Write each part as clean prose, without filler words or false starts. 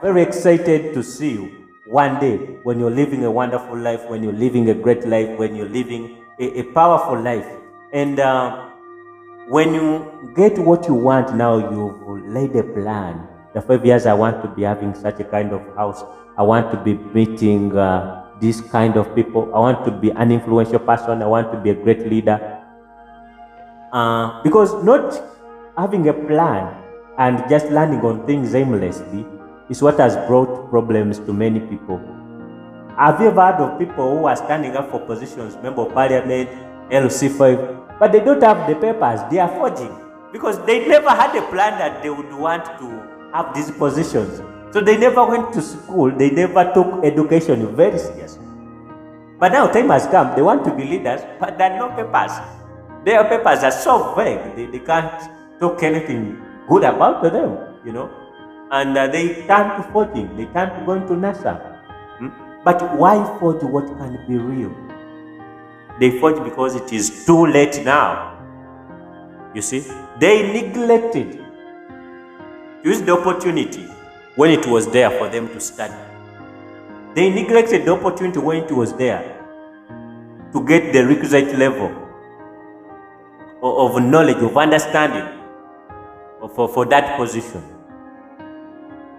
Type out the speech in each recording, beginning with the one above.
Very excited to see you one day when you're living a wonderful life, when you're living a great life, when you're living a powerful life. And when you get what you want now, you've laid a plan. The 5 years, I want to be having such a kind of house. I want to be meeting this kind of people. I want to be an influential person. I want to be a great leader. Because not having a plan and just landing on things aimlessly is what has brought problems to many people. Have you ever heard of people who are standing up for positions, member of parliament, LC5, but they don't have the papers? They are forging because they never had a plan that they would want to have these positions. So they never went to school. They never took education very seriously. But now time has come. They want to be leaders, but there are no papers. Their papers are so vague. They can't talk anything good about them, And they turn to forging. They turn to going to NASA. But why forge what can be real? They forge because it is too late now. You see, they neglected to use the opportunity when it was there for them to study. They neglected the opportunity when it was there to get the requisite level of knowledge, of understanding for that position.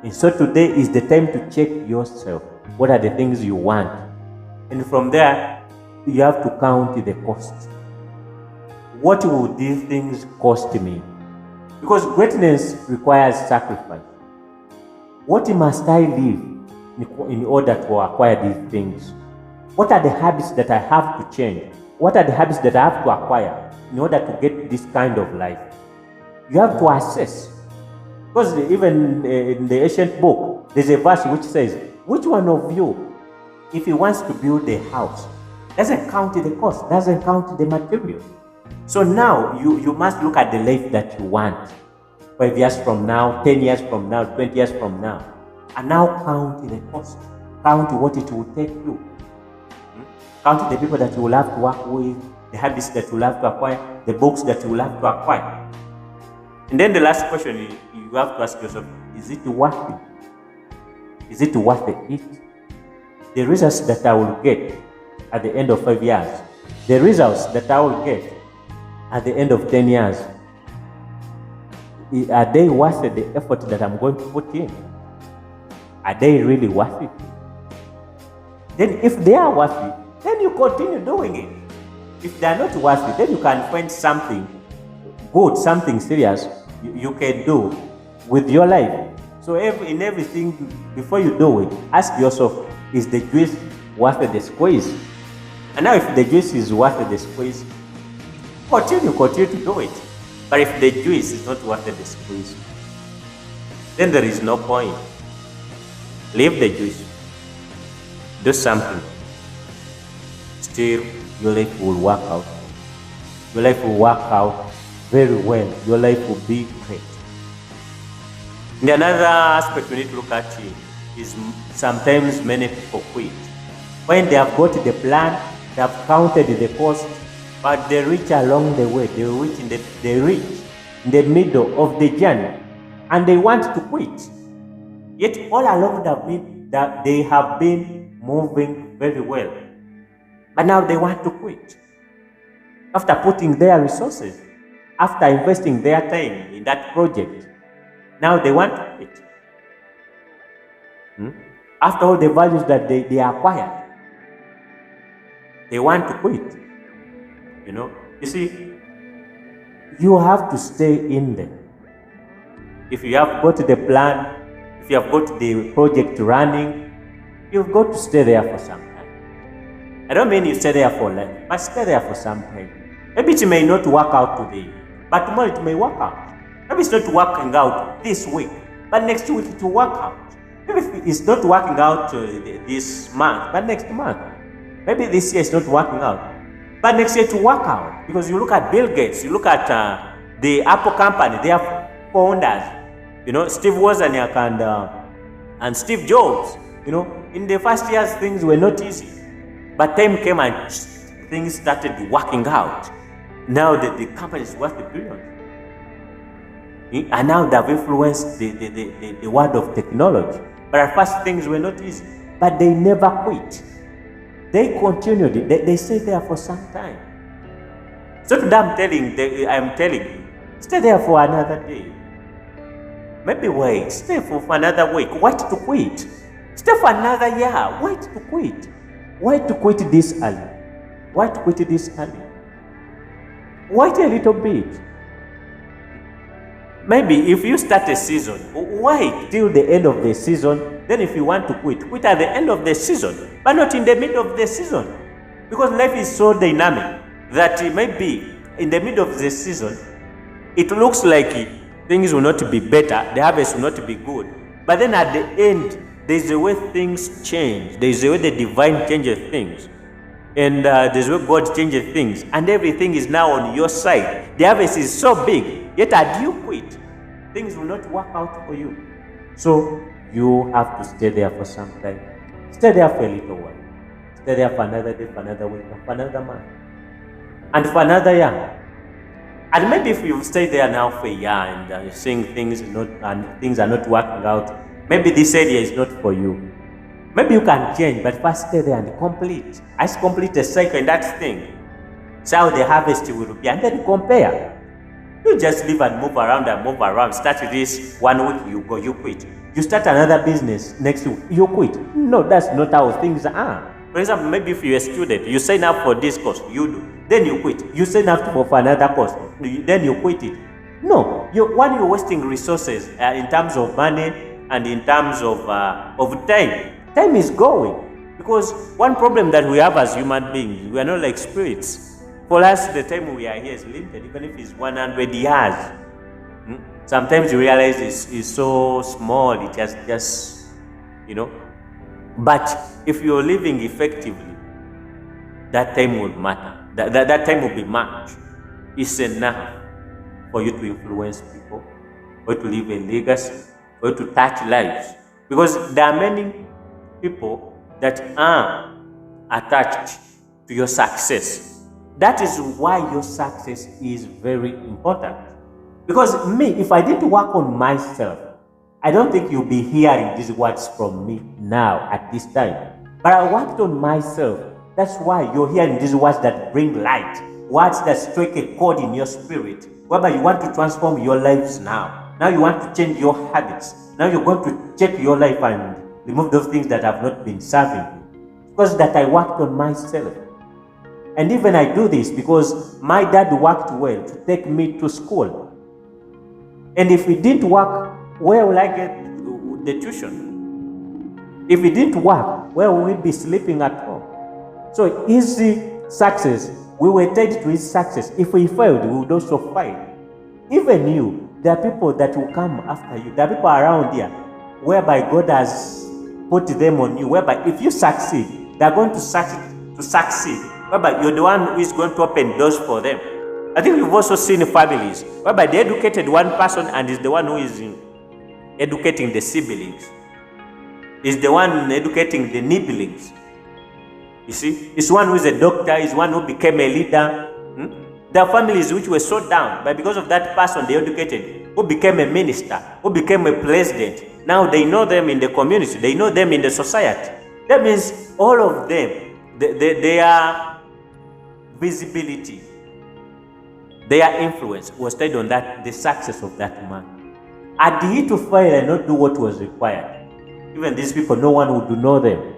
And so today is the time to check yourself. What are the things you want? And from there, you have to count the cost. What will these things cost me? Because greatness requires sacrifice. What must I live in order to acquire these things? What are the habits that I have to change? What are the habits that I have to acquire in order to get this kind of life? You have to assess. Because even in the ancient book, there's a verse which says, which one of you, if he wants to build a house, doesn't count the cost, doesn't count the material? So now you must look at the life that you want. 5 years from now, 10 years from now, 20 years from now. And now count the cost. Count what it will take you. Count the people that you will have to work with, the habits that you will have to acquire, the books that you will have to acquire. And then the last question you have to ask yourself, is it worth it? Is it worth it? The results that I will get at the end of 5 years, the results that I will get at the end of 10 years, are they worth the effort that I'm going to put in? Are they really worth it? Then if they are worth it, then you continue doing it. If they are not worth it, then you can find something good, something serious you can do with your life. So in everything, before you do it, ask yourself, is the juice worth the squeeze? And now if the juice is worth the squeeze, continue to do it. But if the juice is not worth the squeeze, then there is no point. Leave the juice. Do something. Still, your life will work out. Your life will work out very well. Your life will be great. And another aspect we need to look at is sometimes many people quit. When they have got the plan, they have counted the cost, but they reach along the way. They reach in the middle of the journey, and they want to quit. Yet all along that they have been moving very well. But now they want to quit. After putting their resources, after investing their time in that project, now they want to quit. After all the values that they acquired, they want to quit. You see, you have to stay in there. If you have got the plan, if you have got the project running, you've got to stay there for some time. I don't mean you stay there for life, but stay there for some time. Maybe it may not work out today, but tomorrow it may work out. Maybe it's not working out this week, but next week it will work out. Maybe it's not working out this month, but next month. Maybe this year it's not working out, but next year it will work out. Because you look at Bill Gates, you look at the Apple company, they have founders, Steve Wozniak and Steve Jobs. In the first years things were not easy, but time came and things started working out. Now the company is worth billions. And now they have influenced the world of technology. But at first things were not easy. But they never quit. They continued. They stayed there for some time. So today I'm telling you, stay there for another day. Maybe wait. Stay for another week. Wait to quit. Stay for another year. Wait to quit. Why to quit this early? Why to quit this early? Wait a little bit. Maybe if you start a season, wait till the end of the season. Then if you want to quit at the end of the season, but not in the middle of the season. Because life is so dynamic that maybe in the middle of the season, it looks like things will not be better, the harvest will not be good. But then at the end, there's a way things change. There's a way the divine changes things. And there's a way God changes things. And everything is now on your side. The harvest is so big, yet as you quit, things will not work out for you. So you have to stay there for some time. Stay there for a little while. Stay there for another day, for another week, for another month, and for another year. And maybe if you've stayed there now for a year and you're seeing things are not working out, maybe this area is not for you. Maybe you can change, but first stay there and complete. Complete a cycle in that thing. See how the harvest will be, and then compare. You just live and move around. Start with this 1 week, you go, you quit. You start another business next week, you quit. No, that's not how things are. For example, maybe if you're a student, you sign up for this course, you do. Then you quit. You sign up for another course, then you quit it. No, you're wasting resources in terms of money and in terms of time. Time is going. Because one problem that we have as human beings, we are not like spirits. For us, the time we are here is limited, even if it's 100 years. Sometimes you realize it's so small, it has just, But if you're living effectively, that time will matter. That time will be much. It's enough for you to influence people, for you to leave a legacy, for you to touch lives. Because there are many people that are attached to your success. That is why your success is very important. Because if I didn't work on myself, I don't think you'll be hearing these words from me now at this time. But I worked on myself. That's why you're hearing these words that bring light, words that strike a chord in your spirit, whereby you want to transform your lives now. Now you want to change your habits. Now you're going to check your life and remove those things that have not been serving you. Because that I worked on myself. And even I do this because my dad worked well to take me to school. And if it didn't work, where will I get the tuition? If it didn't work, where will we be sleeping at home? So easy success, we were tied to his success. If we failed, we would also fail. Even you, there are people that will come after you. There are people around here whereby God has put them on you, whereby if you succeed, they are going to succeed. Whereby you're the one who is going to open doors for them. I think we've also seen families whereby they educated one person and is the one who is educating the siblings. Is the one educating the nibblings. You see, it's one who is a doctor, is one who became a leader. There are families which were so down, but because of that person they educated, who became a minister, who became a president. Now they know them in the community, they know them in the society. That means all of them, their visibility, their influence was tied on the success of that man. Had he to fail and not do what was required, even these people, no one would know them.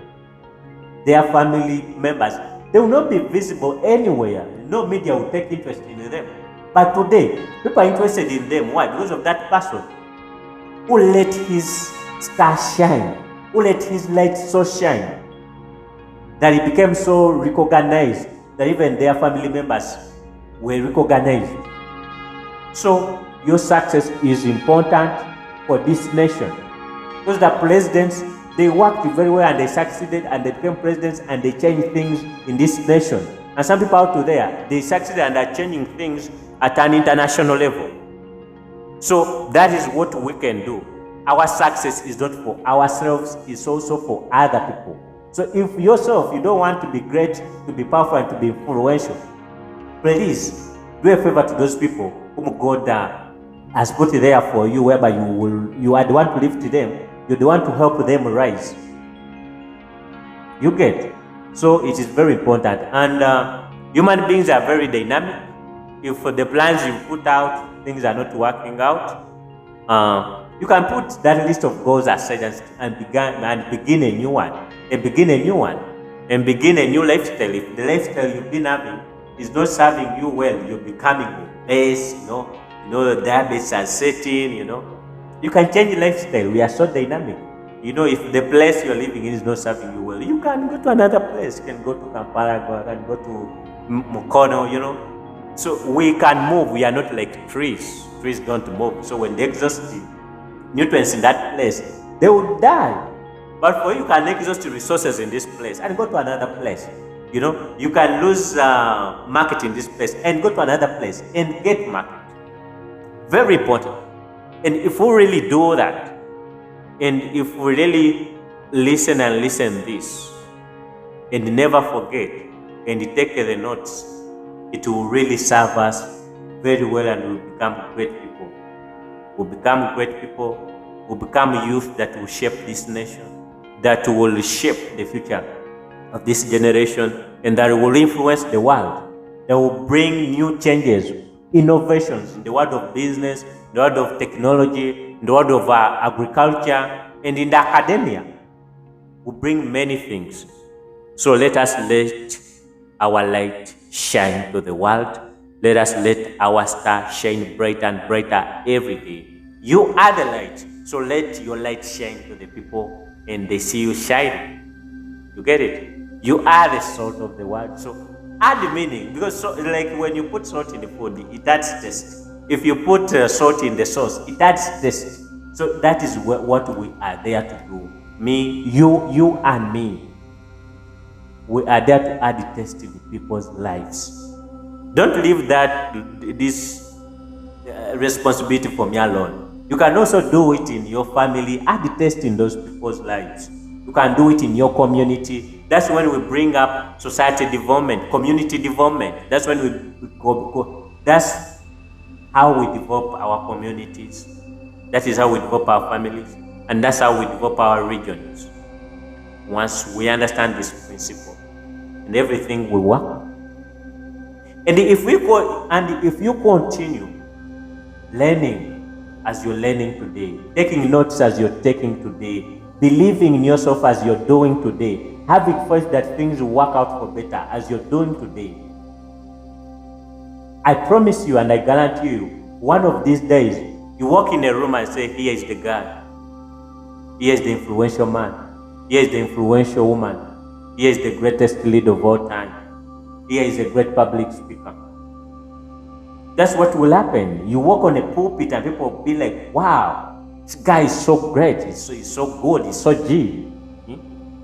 Their family members, they will not be visible anywhere. No media will take interest in them. But today, people are interested in them. Why? Because of that person who let his star shine, who let his light so shine, that he became so recognized that even their family members were recognized. So your success is important for this nation. Because the presidents, they worked very well and they succeeded and they became presidents and they changed things in this nation. And some people out there, they succeeded and are changing things at an international level. So that is what we can do. Our success is not for ourselves, it's also for other people. So if yourself, you don't want to be great, to be powerful, and to be influential, please do a favor to those people whom God has put there for you, whereby you would want to live to them. You're the one to help them rise. You get? So it is very important. And human beings are very dynamic. If the plans you put out, things are not working out, you can put that list of goals aside and begin a new one. And begin a new one. And begin a new lifestyle. If the lifestyle you've been having is not serving you well, you're becoming obese, the diabetes are setting, You can change lifestyle. We are so dynamic. If the place you're living in is not serving you well, you can go to another place. You can go to Kampala, you can go to Mukono, So we can move. We are not like trees. Trees don't move. So when they exhaust the nutrients in that place, they will die. But for you can exhaust the resources in this place and go to another place. You can lose market in this place and go to another place and get market. Very important. And if we really do that, and if we really listen this, and never forget, and take the notes, it will really serve us very well, and we'll become great people. We'll become great people. We'll become youth that will shape this nation, that will shape the future of this generation, and that will influence the world, that will bring new changes, innovations in the world of business, in the world of technology, in the world of agriculture, and in the academia. Will bring many things. So let us let our light shine to the world. Let us let our star shine brighter and brighter every day. You are the light, so let your light shine to the people, and they see you shining. You get it? You are the salt of the world. So add the meaning, because like when you put salt in the food, it adds taste. If you put salt in the sauce, it adds taste. So that is what we are there to do. Me, you and me. We are there to add the taste in people's lives. Don't leave this responsibility for me alone. You can also do it in your family. Add the taste in those people's lives. You can do it in your community. That's when we bring up society development, community development. That's when we go. That's how we develop our communities. That is how we develop our families. And that's how we develop our regions. Once we understand this principle, and everything will work. And if you continue learning as you're learning today, taking notes as you're taking today, believing in yourself as you're doing today, having faith that things will work out for better as you're doing today, I promise you and I guarantee you, one of these days, you walk in a room and say, here is the guy. Here is the influential man. Here is the influential woman. Here is the greatest leader of all time. Here is a great public speaker. That's what will happen. You walk on a pulpit and people will be like, wow, this guy is so great. He's so good. He's so G.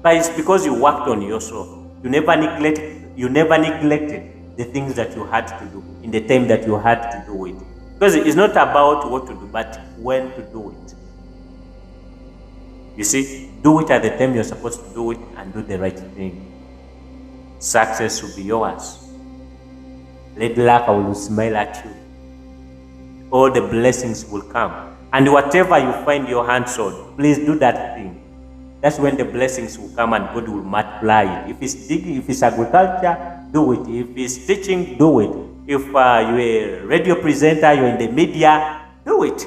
But it's because you worked on yourself. You never neglected the things that you had to do in the time that you had to do it. Because it's not about what to do, but when to do it. You see, do it at the time you're supposed to do it and do the right thing. Success will be yours. Let luck will smile at you. All the blessings will come. And whatever you find your hands on, please do that thing. That's when the blessings will come and God will multiply it. If it's digging, if it's agriculture, do it. If it's teaching, do it. If you're a radio presenter, you're in the media, do it.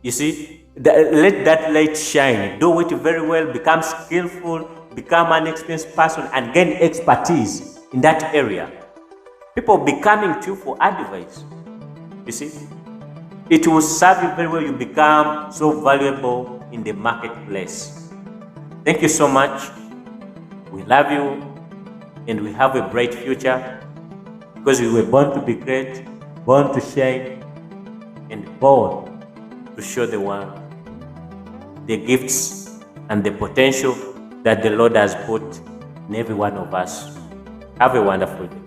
You see, let that light shine. Do it very well, become skillful, become an experienced person, and gain expertise in that area. People be coming to you for advice. You see, it will serve you very well. You become so valuable in the marketplace. Thank you so much. We love you, and we have a bright future because we were born to be great, born to shine, and born to show the world the gifts and the potential that the Lord has put in every one of us. Have a wonderful day.